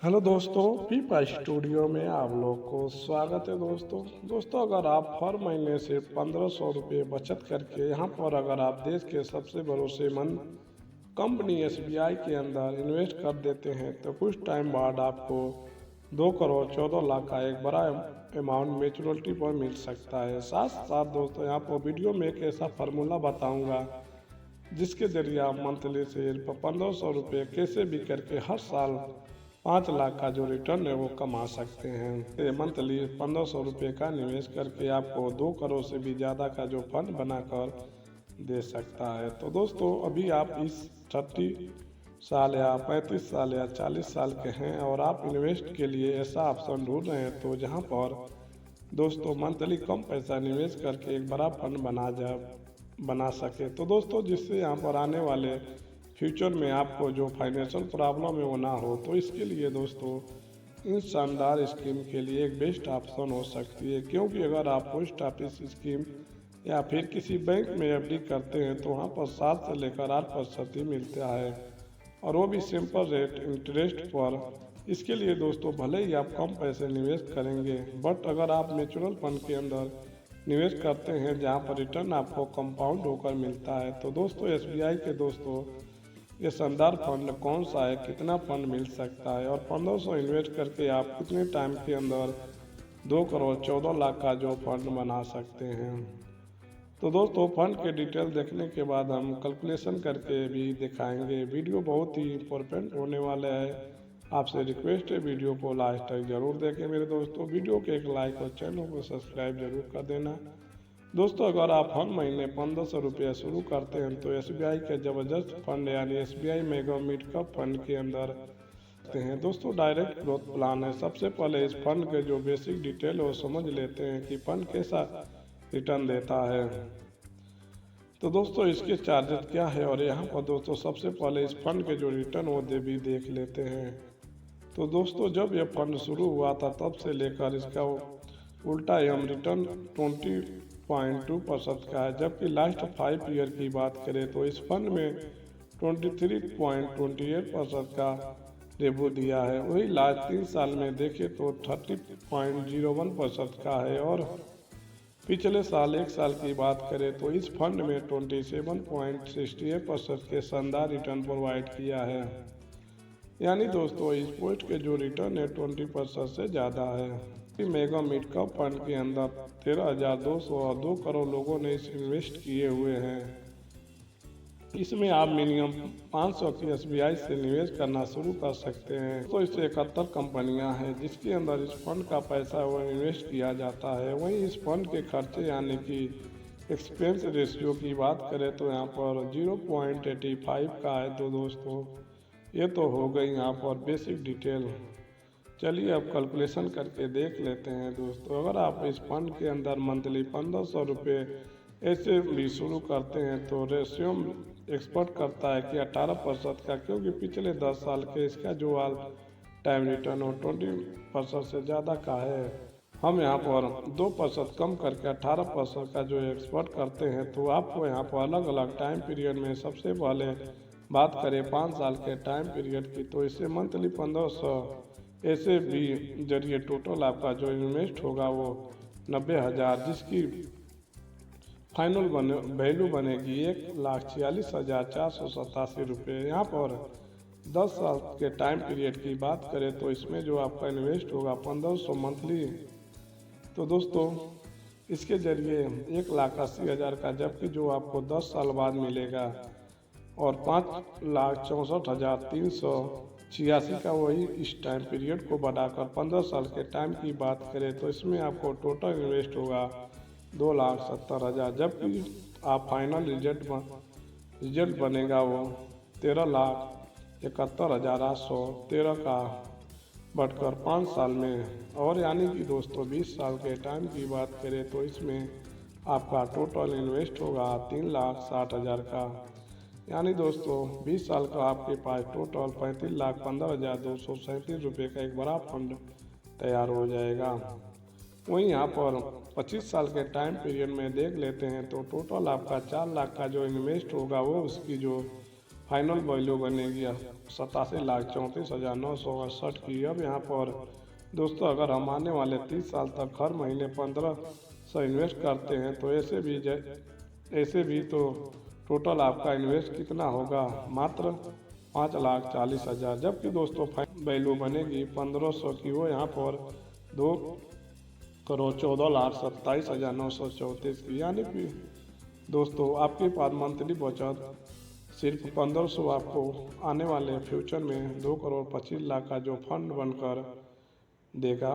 Hello दोस्तों, पीपा studio में आप लोग को स्वागत है। दोस्तों अगर आप हर महीने से 1500 रुपये बचत करके यहाँ पर अगर आप देश के सबसे भरोसेमंद कंपनी एसबीआई के अंदर इन्वेस्ट कर देते हैं तो कुछ टाइम बाद आपको 2 करोड़ 14 लाख का एक बड़ा अमाउंट मेचुरिटी पर मिल सकता है। साथ साथ दोस्तों यहाँ पर वीडियो में एक ऐसा फार्मूला बताऊंगा जिसके जरिए आप मंथली से 1500 रुपये कैसे भी करके हर साल 5 लाख का जो रिटर्न है वो कमा सकते हैं। ये मंथली 1500 रुपये का निवेश करके आपको 2 करोड़ से भी ज़्यादा का जो फंड बनाकर दे सकता है। तो दोस्तों अभी आप इस 30 साल या 35 साल या 40 साल के हैं और आप इन्वेस्ट के लिए ऐसा ऑप्शन ढूंढ रहे हैं तो जहां पर दोस्तों मंथली कम पैसा निवेश करके एक बड़ा फंड बना सके, तो दोस्तों जिससे यहाँ पर आने वाले फ्यूचर में आपको जो फाइनेंशियल प्रॉब्लम है वो ना हो, तो इसके लिए दोस्तों इन शानदार स्कीम के लिए एक बेस्ट ऑप्शन हो सकती है। क्योंकि अगर आप पोस्ट ऑफिस स्कीम या फिर किसी बैंक में एफडी करते हैं तो वहाँ पर 7 से लेकर 8% ही मिलता है और वो भी सिंपल रेट इंटरेस्ट पर। इसके लिए दोस्तों भले ही आप कम पैसे निवेश करेंगे, बट अगर आप म्यूचुअल फंड के अंदर निवेश करते हैं जहां पर रिटर्न आपको कंपाउंड होकर मिलता है, तो दोस्तों एसबीआई के दोस्तों ये शानदार फंड कौन सा है, कितना फंड मिल सकता है और 1500 इन्वेस्ट करके आप कितने टाइम के अंदर 2 करोड़ 14 लाख का जो फंड बना सकते हैं। तो दोस्तों फंड के डिटेल देखने के बाद हम कैलकुलेशन करके भी दिखाएंगे। वीडियो बहुत ही इंपॉर्टेंट होने वाला है, आपसे रिक्वेस्ट है वीडियो को लास्ट तक जरूर देखें मेरे दोस्तों। वीडियो के एक लाइक और चैनल को सब्सक्राइब जरूर कर देना। दोस्तों अगर आप हर महीने 1500 रुपये शुरू करते हैं तो एसबीआई के ज़बरदस्त फंड यानी SBI mega mid cup fund के अंदर हैं। दोस्तों डायरेक्ट ग्रोथ प्लान है। सबसे पहले इस फंड के जो बेसिक डिटेल है वो समझ लेते हैं कि फंड कैसा रिटर्न देता है। तो दोस्तों इसके चार्जेस क्या है और यहाँ पर दोस्तों सबसे पहले इस फंड के जो रिटर्न वो भी देख लेते हैं। तो दोस्तों जब यह फंड शुरू हुआ था तब से लेकर इसका उल्टा एम रिटर्न 20.2% का है, जबकि लास्ट 5 ईयर की बात करें तो इस फंड में 23.28% का रेपो दिया है। वही लास्ट 3 साल में देखें तो 30.01% का है और पिछले साल 1 साल की बात करें तो इस फंड में 27.68% के शानदार रिटर्न प्रोवाइड किया है। यानी दोस्तों इस पोस्ट के जो रिटर्न है 20% से ज़्यादा है। मेगा मिड कप फंड के अंदर 13,200 और 2 करोड़ लोगों ने इस इन्वेस्ट किए हुए हैं। इसमें आप मिनिमम 500 की एसबीआई से निवेश करना शुरू कर सकते हैं। तो इससे 71 कंपनियां हैं जिसके अंदर इस फंड का पैसा वो इन्वेस्ट किया जाता है। वहीं इस फंड के खर्चे यानी कि एक्सपेंस रेशियो की बात करें तो यहाँ पर 0.85 का है। तो दोस्तों ये तो हो गई यहाँ पर बेसिक डिटेल। चलिए अब कैलकुलेशन करके देख लेते हैं। दोस्तों अगर आप इस फंड के अंदर मंथली 1500 रुपये ऐसे भी शुरू करते हैं तो रेशियो एक्सपर्ट करता है कि 18% का, क्योंकि पिछले 10 साल के इसका जो टाइम रिटर्न हो 20% से ज़्यादा का है। हम यहाँ पर 2% कम करके 18% का जो एक्सपर्ट करते हैं। तो आपको यहाँ पर अलग अलग टाइम पीरियड में सबसे पहले बात करें 5 साल के टाइम पीरियड की, तो इससे मंथली 1500 ऐसे भी जरिए टोटल आपका जो इन्वेस्ट होगा वो 90,000, जिसकी फाइनल वैल्यू बनेगी 1,46,487 रुपये। यहाँ पर 10 साल के टाइम पीरियड की बात करें तो इसमें जो आपका इन्वेस्ट होगा 1500 मंथली, तो दोस्तों इसके जरिए 1,80,000 का, जबकि जो आपको 10 साल बाद मिलेगा और 5,64,386 का, वही इस टाइम पीरियड को बढ़ाकर 15 साल के टाइम की बात करें तो इसमें आपको टोटल इन्वेस्ट होगा 2,70,000, जबकि आप फाइनल रिजल्ट बनेगा वो 13,71,813 का बढ़कर 5 साल में। और यानी कि दोस्तों 20 साल के टाइम की बात करें तो इसमें आपका टोटल इन्वेस्ट होगा 3,60,000 का। यानी दोस्तों 20 साल का आपके पास टोटल 35,15,237 रुपये का एक बड़ा फंड तैयार हो जाएगा। वहीं यहाँ पर 25 साल के टाइम पीरियड में देख लेते हैं तो टोटल आपका 4 लाख का जो इन्वेस्ट होगा वो उसकी जो फाइनल वैल्यू बनेगी 87,34,968 की। अब यहाँ पर दोस्तों अगर हम आने वाले 30 साल तक हर महीने 1500 इन्वेस्ट करते हैं तो ऐसे भी तो टोटल आपका इन्वेस्ट कितना होगा, मात्र 5,40,000। जबकि दोस्तों वैल्यू बनेगी 1500 की, वो यहाँ पर 2,14,27,934 की। यानी कि दोस्तों आपके पास मंथली बचत सिर्फ 1500 आपको आने वाले फ्यूचर में 2,25,00,000 का जो फंड बनकर देगा।